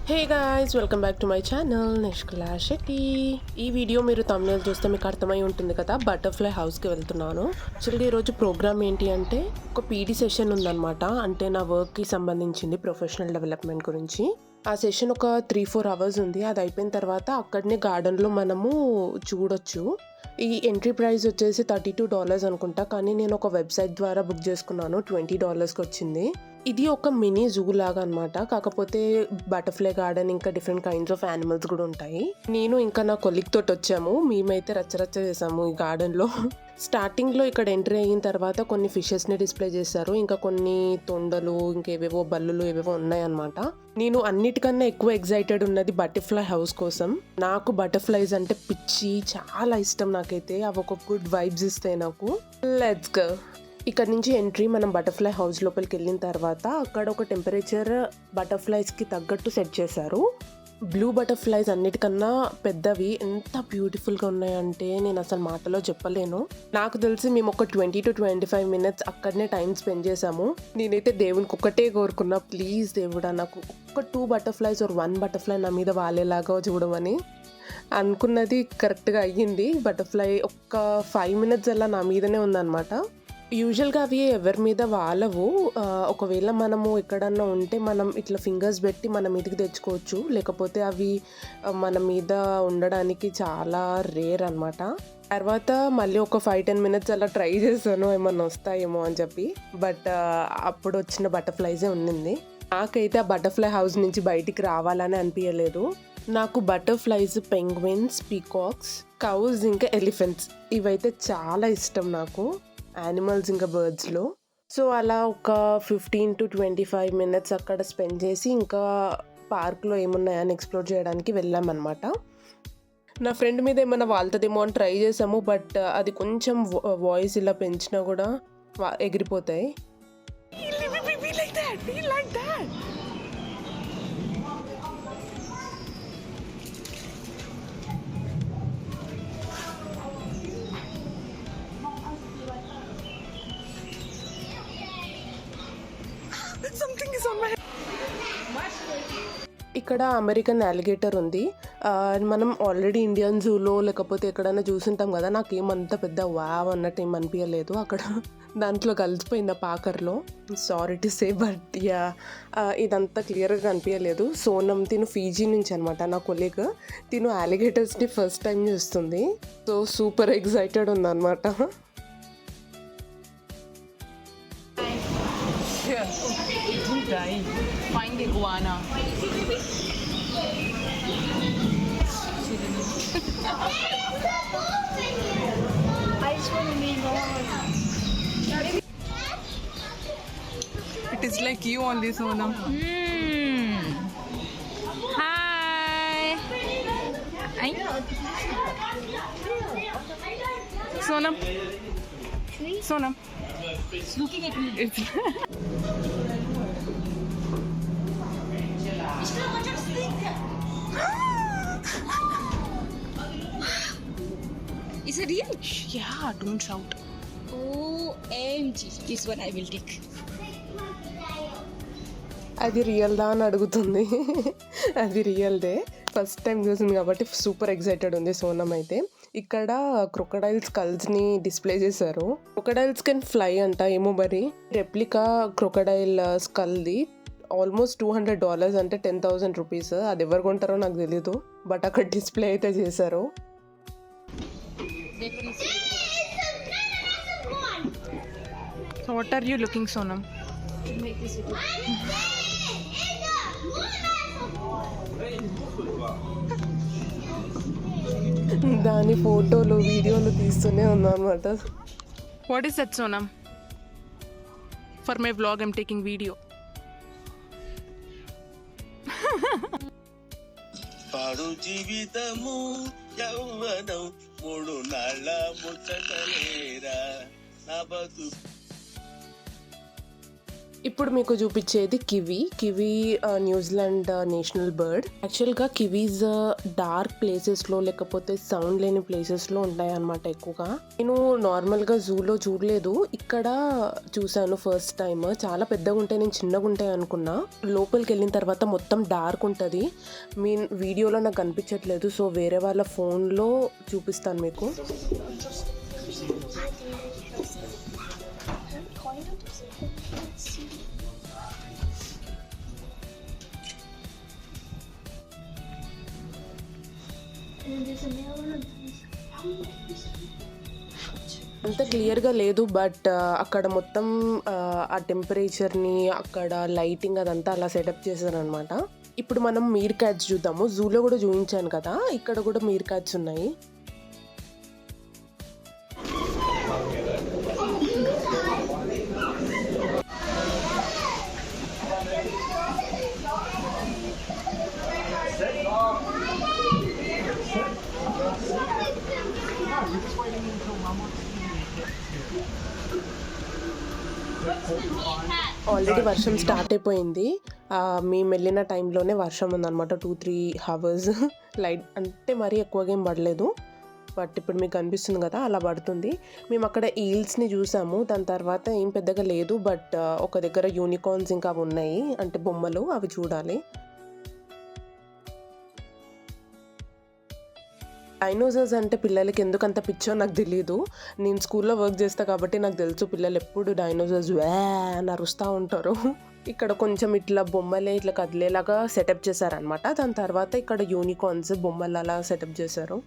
Hey guys, welcome back to my channel Nishkala Shetty. ఈ వీడియో మీరు తమిళ చూస్తే మీకు అర్థమై ఉంటుంది కదా, బటర్ఫ్లై హౌస్కి వెళ్తున్నాను. యాక్చువల్గా ఈరోజు ప్రోగ్రామ్ ఏంటి అంటే ఒక పీడీ సెషన్ ఉందన్నమాట. అంటే నా వర్క్కి సంబంధించింది, ప్రొఫెషనల్ డెవలప్మెంట్ గురించి. ఆ సెషన్ ఒక 3-4 అవర్స్ ఉంది. అది అయిపోయిన తర్వాత అక్కడనే గార్డెన్లో మనము చూడొచ్చు. ఈ ఎంట్రీ ప్రైస్ వచ్చేసి $32 అనుకుంటా, కానీ నేను ఒక వెబ్సైట్ ద్వారా బుక్ చేసుకున్నాను. $20కి వచ్చింది. ఇది ఒక మినీ జూ లాగా అనమాట. కాకపోతే బటర్ఫ్లై గార్డెన్ ఇంకా డిఫరెంట్ కైండ్స్ ఆఫ్ యానిమల్స్ కూడా ఉంటాయి. నేను ఇంకా నా కొలీగ్ తోటి వచ్చాము. మేమైతే రచ్చరచ్చ చేసాము ఈ గార్డెన్లో. స్టార్టింగ్లో ఇక్కడ ఎంట్రీ అయిన తర్వాత కొన్ని ఫిషెస్ని డిస్ప్లే చేశారు. ఇంకా కొన్ని తొండలు, ఇంకేవేవో బల్లులు ఏవేవో ఉన్నాయన్నమాట. నేను అన్నిటికన్నా ఎక్కువ ఎగ్జైటెడ్ ఉన్నది బటర్ఫ్లై హౌస్ కోసం. నాకు బటర్ఫ్లైస్ అంటే పిచ్చి, చాలా ఇష్టం నాకైతే. అవి ఒక గుడ్ వైబ్స్ ఇస్తాయి నాకు. Let's go. ఇక్కడ నుంచి ఎంట్రీ మనం బటర్ఫ్లై హౌస్ లోపలికి వెళ్ళిన తర్వాత అక్కడ ఒక టెంపరేచర్ బటర్ఫ్లైస్కి తగ్గట్టు సెట్ చేశారు. బ్లూ బటర్ఫ్లైస్ అన్నిటికన్నా పెద్దవి. ఎంత బ్యూటిఫుల్గా ఉన్నాయంటే నేను అసలు మాటలో చెప్పలేను. నాకు తెలిసి మేము ఒక 20 to 25 minutes అక్కడనే టైం స్పెండ్ చేసాము. నేనైతే దేవునికి ఒక్కటే కోరుకున్నా, ప్లీజ్ దేవుడా నాకు ఒక 2 బటర్ఫ్లైస్ ఆర్ 1 బటర్ఫ్లై నా మీద వాలేలాగా చూడమని. అనుకున్నది కరెక్ట్గా అయ్యింది. బటర్ఫ్లై ఒక్క 5 minutes అలా నా మీదనే ఉందన్నమాట. యూజువల్గా అవి ఎవరి మీద వాలవు. ఒకవేళ మనము ఎక్కడన్నా ఉంటే మనం ఇట్లా ఫింగర్స్ పెట్టి మన మీదకి తెచ్చుకోవచ్చు. లేకపోతే అవి మన మీద ఉండడానికి చాలా రేర్ అనమాట. తర్వాత మళ్ళీ ఒక 5-10 minutes అలా ట్రై చేశాను ఏమన్నా వస్తాయేమో అని చెప్పి. బట్ అప్పుడు వచ్చిన బటర్ఫ్లైసే ఉన్నింది. నాకైతే ఆ బటర్ఫ్లై హౌస్ నుంచి బయటికి రావాలని అనిపించలేదు. నాకు బటర్ఫ్లైస్, పెంగ్విన్స్, పీకాక్స్, కౌస్ ఇంకా ఎలిఫెంట్స్ ఇవైతే చాలా ఇష్టం నాకు, యానిమల్స్ ఇంకా బర్డ్స్లో. సో అలా ఒక 15 to 25 minutes అక్కడ స్పెండ్ చేసి ఇంకా పార్క్లో ఏమున్నాయని ఎక్స్ప్లోర్ చేయడానికి వెళ్ళామన్నమాట. నా ఫ్రెండ్ మీద ఏమైనా వాళ్తుందేమో అని ట్రై చేసాము. బట్ అది కొంచెం వాయిస్ ఇలా పెంచినా కూడా ఎగిరిపోతాయి. ఇక్కడ అమెరికన్ అలిగేటర్ ఉంది. మనం ఆల్రెడీ ఇండియన్ జూలో లేకపోతే ఎక్కడైనా చూసుంటాం కదా. నాకేమంత పెద్ద వావ్ అన్నట్టు ఏం అనిపించలేదు. అక్కడ దాంట్లో కలిసిపోయింది ఆ పాకర్లో. Sorry to say, but yeah ఇదంతా క్లియర్గా అనిపించలేదు. సోనం తిను ఫీజీ నుంచి అనమాట, నా కొలీగ్. తిను అలిగేటర్స్ని ఫస్ట్ టైం చూస్తుంది. సో సూపర్ ఎక్సైటెడ్ ఉందన్నమాట. Find the iguana. It is like you on this one. Hi. Hi. Sonam. Sonam. It's looking at me. Is it real? Yeah, don't shout. OMG. This one I will take. అది రియల్దా అని అడుగుతుంది. అది రియల్దే, first time చూసింది కాబట్టి super excited ఉంది సోనం అయితే. ఇక్కడ crocodile స్కల్స్ని display చేశారు. క్రొకడైల్స్ కెన్ ఫ్లై అంట ఏమో. మరి రెప్లికా క్రొకడైల్ స్కల్ది ఆల్మోస్ట్ $200 అంటే 10,000 rupees. అది ఎవరు కొంటారో నాకు తెలీదు, బట్ అక్కడ డిస్ప్లే అయితే చేశారు. So what are you looking, Sonam? దాని ఫోటోలు, వీడియోలు తీస్తూనే ఉన్నాను అనమాట. What is that, Sonam? For my vlog, I'm taking video. పాడు జీవితము యౌవనం 3 నాళ్ళ ముచ్చటలేరా నా బతు. ఇప్పుడు మీకు చూపించేది కివి న్యూజిలాండ్ నేషనల్ బర్డ్. యాక్చువల్గా కివీస్ డార్క్ ప్లేసెస్లో లేకపోతే సౌండ్ లేని ప్లేసెస్లో ఉంటాయి అన్నమాట ఎక్కువగా. నేను నార్మల్గా జూలో చూడలేదు, ఇక్కడ చూశాను ఫస్ట్ టైం. చాలా పెద్దగా ఉంటాయి, నేను చిన్నగా ఉంటాయి అనుకున్నా. లోపలికి వెళ్ళిన తర్వాత మొత్తం డార్క్ ఉంటుంది. మీ వీడియోలో నాకు కనిపించట్లేదు, సో వేరే వాళ్ళ ఫోన్లో చూపిస్తాను మీకు. అంత క్లియర్గా లేదు, బట్ అక్కడ మొత్తం ఆ టెంపరేచర్ని, అక్కడ లైటింగ్ అదంతా అలా సెటప్ చేశారనమాట. ఇప్పుడు మనం మీర్ క్యాట్స్ చూద్దాము. జూలో కూడా చూపించాను కదా, ఇక్కడ కూడా మీర్ క్యాట్స్ ఉన్నాయి. ఆల్రెడీ వర్షం స్టార్ట్ అయిపోయింది. మేము వెళ్ళిన టైంలోనే వర్షం ఉందన్నమాట. 2-3 hours లైట్ అంటే మరీ ఎక్కువగా ఏం పడలేదు, బట్ ఇప్పుడు మీకు కనిపిస్తుంది కదా అలా పడుతుంది. మేము అక్కడ ఈల్స్ని చూసాము, దాని తర్వాత ఏం పెద్దగా లేదు, బట్ ఒక దగ్గర యూనికార్న్స్ ఇంకా ఉన్నాయి, అంటే బొమ్మలు, అవి చూడాలి. డైనోసార్స్ అంటే పిల్లలకి ఎందుకు అంత పిచ్చో నాకు తెలీదు. నేను స్కూల్లో వర్క్ చేస్తా కాబట్టి నాకు తెలుసు, పిల్లలు ఎప్పుడు డైనోసార్స్ వే అని అరుస్తూ ఉంటారు. ఇక్కడ కొంచెం ఇట్లా బొమ్మలే ఇట్లా కదిలేలాగా సెటప్ చేశారనమాట. దాని తర్వాత ఇక్కడ యూనికార్న్స్ బొమ్మలు అలా సెటప్ చేశారు.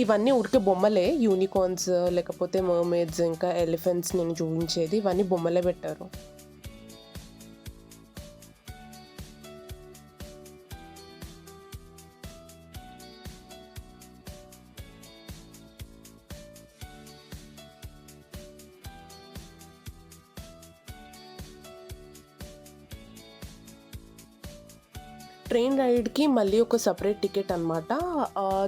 ఇవన్నీ ఉడికే బొమ్మలే, యూనికార్న్స్ లేకపోతే మర్మేడ్స్ ఇంకా ఎలిఫెంట్స్ నేను చూపించేది, ఇవన్నీ బొమ్మలే పెట్టారు. ట్రైన్ రైడ్కి మళ్ళీ ఒక సపరేట్ టికెట్ అనమాట.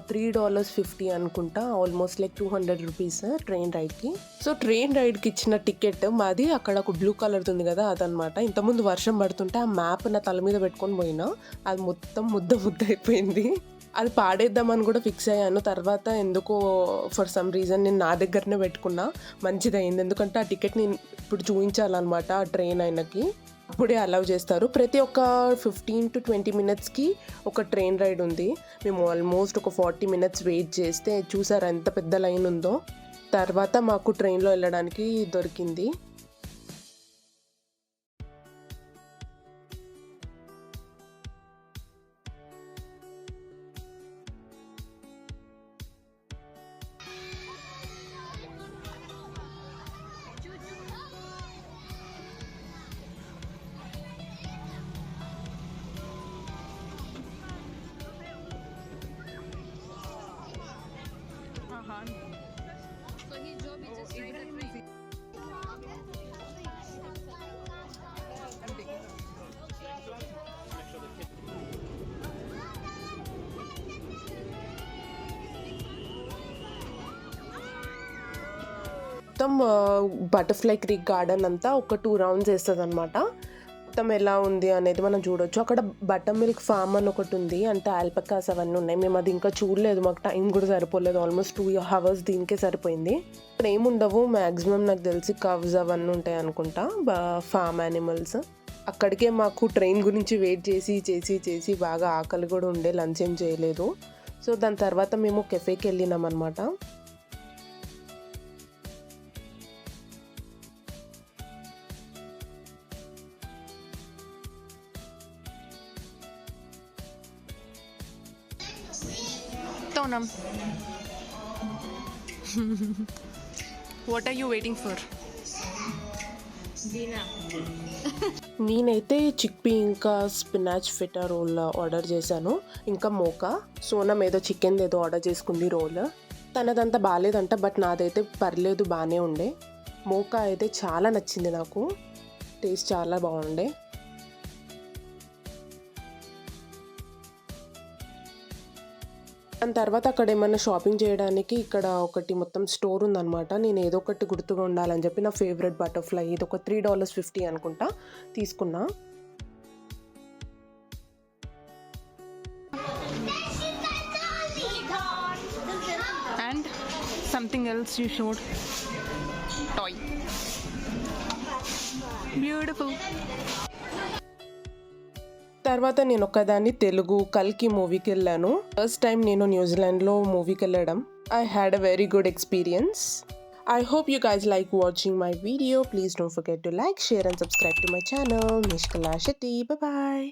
$3.50 అనుకుంటా, ఆల్మోస్ట్ లైక్ 200 రూపీస్ ట్రైన్ రైడ్కి. సో ట్రైన్ రైడ్కి ఇచ్చిన టికెట్ మాది అక్కడ ఒక బ్లూ కలర్ ఉంది కదా అదనమాట. ఇంతకుముందు వర్షం పడుతుంటే ఆ మ్యాప్ నా తల మీద పెట్టుకొని పోయినా, అది మొత్తం ముద్ద అయిపోయింది. అది పాడేద్దామని కూడా ఫిక్స్ అయ్యాను. తర్వాత ఎందుకో ఫర్ సమ్ రీజన్ నేను నా దగ్గరనే పెట్టుకున్నా, మంచిదయింది. ఎందుకంటే ఆ టికెట్ నేను ఇప్పుడు చూపించాలన్నమాట ఆ ట్రైన్ ఆయనకి. అప్పుడే అలౌ చేస్తారు. ప్రతి ఒక్క 15 to 20 minutesకి ఒక ట్రైన్ రైడ్ ఉంది. మేము ఆల్మోస్ట్ ఒక 40 minutes వెయిట్ చేస్తే చూసారా ఎంత పెద్ద లైన్ ఉందో. తర్వాత మాకు ట్రైన్లో వెళ్ళడానికి దొరికింది. So his job is just ride the train. మొత్తం బటర్ఫ్లై క్రీక్ గార్డెన్ అంతా ఒక 2 rounds వేస్తుంది అనమాట. మొత్తం ఎలా ఉంది అనేది మనం చూడొచ్చు. అక్కడ బటర్ మిల్క్ ఫామ్ అని ఒకటి ఉంది, అంటే ఆల్పకాస్ అవన్నీ ఉన్నాయి. మేము అది ఇంకా చూడలేదు, మాకు టైం కూడా సరిపోలేదు. ఆల్మోస్ట్ 2 hours దీనికే సరిపోయింది. ఇక్కడ ఏముండవు, మ్యాక్సిమం నాకు తెలిసి కవ్స్ అవన్నీ ఉంటాయి అనుకుంటా, ఫామ్ యానిమల్స్. అక్కడికే మాకు ట్రైన్ గురించి వెయిట్ చేసి బాగా ఆకలి కూడా ఉండే, లంచ్ ఏం చేయలేదు. సో దాని తర్వాత మేము కెఫేకి వెళ్ళినాం అనమాట. Tonam. What are you waiting for? నేనైతే చిక్పీ ఇంకా స్పినాచ్ ఫిటా రోల్ ఆర్డర్ చేశాను, ఇంకా మోకా. సోనం ఏదో చికెన్ ఏదో ఆర్డర్ చేసుకుంది రోల్. తనదంతా బాగాలేదంట, బట్ నాదైతే పర్లేదు, బాగానే ఉండే. మోకా అయితే చాలా నచ్చింది నాకు, టేస్ట్ చాలా బాగుండే. దాని తర్వాత అక్కడ ఏమన్నా షాపింగ్ చేయడానికి ఇక్కడ ఒకటి మొత్తం స్టోర్ ఉందన్నమాట. నేను ఏదో ఒకటి గుర్తుగా ఉండాలని చెప్పి నా ఫేవరెట్ బటర్ఫ్లై ఇది ఒక $3.50 అనుకుంటా తీసుకున్నా. And something else you showed. Toy. Beautiful. తర్వాత నేను ఒక్కదాన్ని తెలుగు కల్కి మూవీకి వెళ్ళాను. ఫస్ట్ టైం నేను న్యూజిలాండ్లో మూవీకి వెళ్ళడం. I had a very good experience. I hope you guys like watching my video. Please don't forget to like, share and subscribe to my channel. Nishkala Shetty. Bye bye.